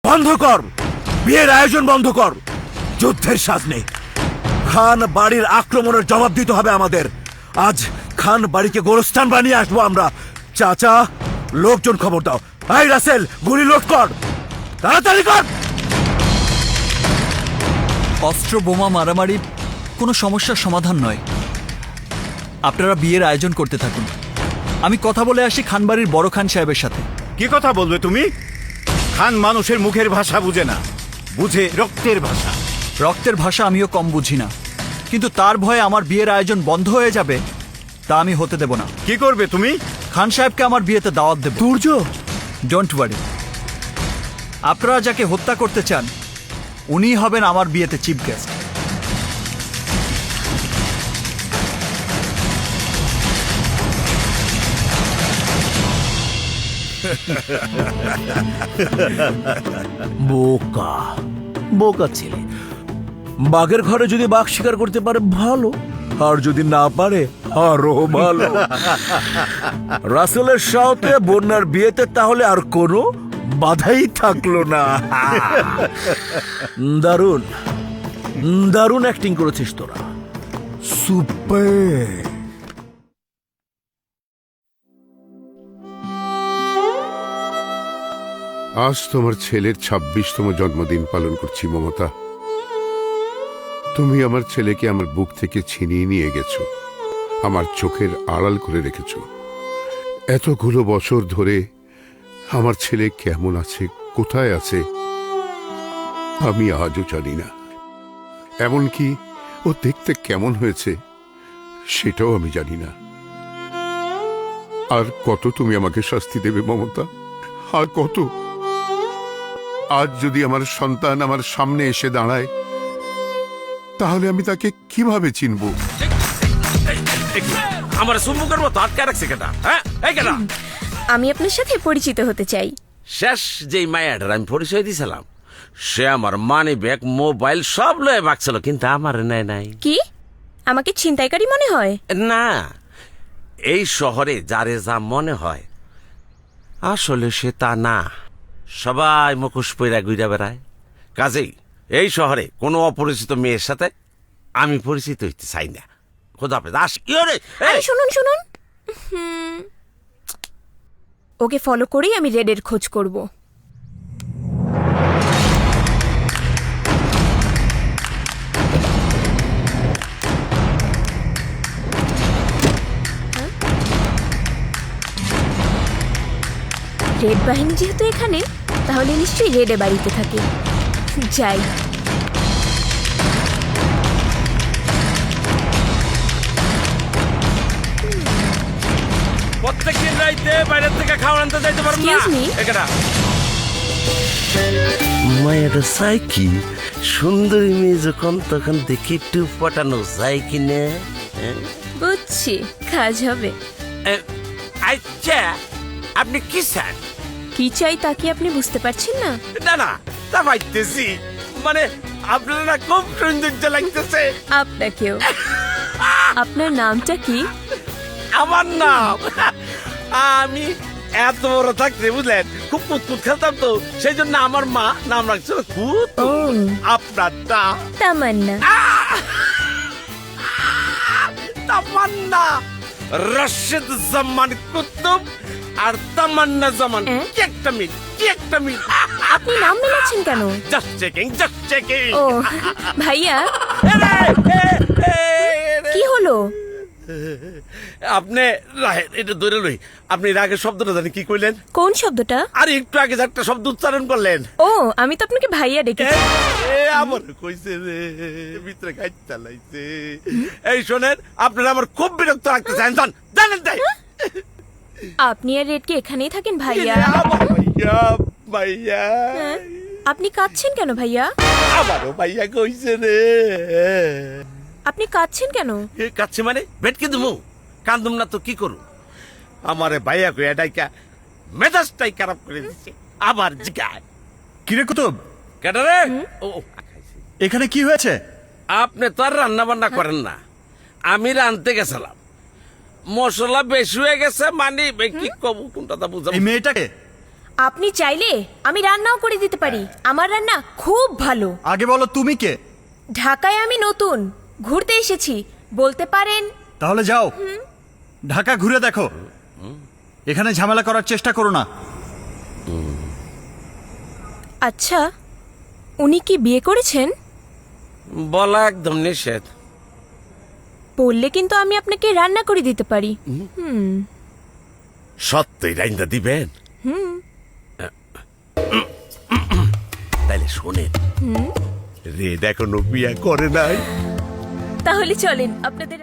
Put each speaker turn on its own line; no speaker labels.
বন্ধ কর, বিয়ের আয়োজন বন্ধ কর। যুদ্ধের সাজ নেই। খান বাড়ির আক্রমণের জবাব দিতে হবে আমাদের। আজ খান বাড়িকে গোরস্থান বানিয়ে আসবো আমরা। চাচা, লোকজন খবর দাও। এই রাসেল, গুলি লোড কর, তাড়াতাড়ি কর।
অস্ত্র বোমা মারামারি কোনো সমস্যার সমাধান নয়। আপনারা বিয়ের আয়োজন করতে থাকুন। আমি কথা বলে আসি খানবাড়ির বড় খান সাহেবের সাথে।
কি কথা বলবে তুমি? খান মানুষের মুখের ভাষা বুঝে না, বুঝে রক্তের ভাষা।
রক্তের ভাষা আমিও কম বুঝি না, কিন্তু তার ভয়ে আমার বিয়ের আয়োজন বন্ধ হয়ে যাবে তা আমি হতে দেব না।
কি করবে তুমি?
খান সাহেবকে আমার বিয়েতে দাওয়াত দেব।
দুর্য,
ডোন্ট ওয়ারি। আপনারা যাকে হত্যা করতে চান উনিই হবেন আমার বিয়েতে চিফ গেস্ট।
বোকা বোকা ছেলে। বাঘের ঘরে যদি বাঘ শিকার করতে পারে ভালো, আর যদি না পারে আরো ভালো। রাসেলের সাথে বন্যার বিয়েতে তাহলে আর কোনো বাধাই থাকলো না। দারুণ দারুণ অ্যাক্টিং করেছিস তোরা, সুপার।
আজ তোমার ছেলের ২৬তম জন্মদিন পালন করছি মমতা। তুমি আমার ছেলেকে আমার বুক থেকে ছিনিয়ে নিয়ে গেছো, আমার চোখের আড়াল করে রেখেছো। এতগুলো বছর ধরে আমার ছেলে কেমন আছে, কোথায় আছে, আমি আজও জানি না। এমনকি ও দেখতে কেমন হয়েছে সেটাও আমি জানি না। আর কত তুমি আমাকে শাস্তি দেবে মমতা, আর কত? আজ যদি আমার সন্তান আমার সামনে এসে দাঁড়ায় তাহলে আমি তাকে কিভাবে চিনব?
আমার সুম্মু করবো তো আটকে রাখছে কেটা? হ্যাঁ, এই কেটা?
আমি আপনার সাথে পরিচিত হতে চাই।
শেষ যেই মায়াটার আমি পরিচয় দিয়েছিলাম সে আমার মানি ব্যাগ, মোবাইল সব লয়ে বাকছিল, কিন্তু আমার নেয় নাই।
কি আমাকে ছিনতাইকারী মনে হয়?
না, এই শহরে যারে যা মনে হয় আসলে সে তা না। সবাই মুখোশ পইরা ঘুরে বেড়ায়। কাজেই এই শহরে কোনো অপরিচিত মেয়ের সাথে আমি পরিচিত হইতে চাই না। খোদা হাফেজ। আস কি রে?
আরে শুনুন শুনুন, ওকে ফলো করেই আমি রেডের খোঁজ করব। রেড বাহিনী যেহেতু এখানে, তাহলে নিশ্চয়ই রেডে বাড়িতে থাকে। যাই।
প্রত্যেকদিন রাইতে বাইরের থেকে খাবার আনতে যাইতে পারবো না।
Excuse me?
এখানে মায়ের চাই কি সুন্দরী মেয়ে যখন তখন দেখি একটু পটানো যায় কিনে।
বুঝছি, কাজ হবে।
আচ্ছা, আপনি কি চান?
কি চাই তা কি আপনি বুঝতে পারছেন না?
না না, তা পাইতেছি। মানে আপনারা খুব সৌন্দর্য লাগতেছে।
আপনাকেও। আপনার নামটা কি?
আমার নাম, আমি এত বড় থাকতে বুঝলেন খুব কুতকুত খেলতাম, তো সেই জন্য আমার মা নাম রাখছিল কুত।
ও,
আপনার নাম?
তামান্না।
তামান্না রশিদ জামান কুতুব আর তামান্না জামান কি একটা মিল, কি একটা মিল।
আপনি নাম মেলাচ্ছেন কেন?
Just checking, just checking.
ও ভাইয়া, কি হলো?
আপনি এটা ধরে লই। আপনি রাগের শব্দটা জানি কি কইলেন?
কোন শব্দটা?
আর একটু আগে যে একটা শব্দ উচ্চারণ করলেন।
ও, আমি তো আপনাকে ভাইয়া ডেকেছি।
আমার কইছে রে, ভিতরে গাইড চালাইছে। এই শোনেন, আপনারা আমার খুব বিরক্ত লাগতেছেন। জানেন তাই
আপনি আর রেড কি এখানেই থাকেন ভাইয়া?
ভাইয়া ভাইয়া,
হ্যাঁ? আপনি কাঁদছেন কেন ভাইয়া?
আমারও ভাইয়া কইছে রে।
আপনি কাঁদছেন কেন?
এ কাচ্ছে মানে ভেটকে দুমু, কান্দুম না তো কি করু? আমারে ভাইয়া কইয়া ডাইকা মেজাজটাই খারাপ করে দিচ্ছে। আবার জিগায়,
কিরে কুতুব,
কেডা রে? ও,
এখানে কি হয়েছে?
আপনি তো আর রান্না বান্না করেন না, আমি রানতে গেছিলাম। মশলা বেশি হয়ে গেছে, মানে কি কব কোনটা তা বুঝাবো।
এই মেয়েটাকে
আপনি চাইলে আমি রান্নাও করে দিতে পারি। আমার রান্না খুব ভালো।
আগে বলো তুমি কে?
ঢাকায় আমি নতুন, ঘুরতে এসেছি বলতে পারেন।
তাহলে যাও, ঢাকা ঘুরে দেখো, এখানে ঝামেলা করার চেষ্টা করো না।
আচ্ছা, উনি কি বিয়ে করেছেন?
বলা একদম নিষেধ।
বললে কিন্তু আমি আপনাকে রান্না করে দিতে পারি।
সত্যি রাইন্দা দিবেন? তাইলে শোনেন, রেড এখনো বিয়ে করে নাই।
তাহলে চলেন আপনাদের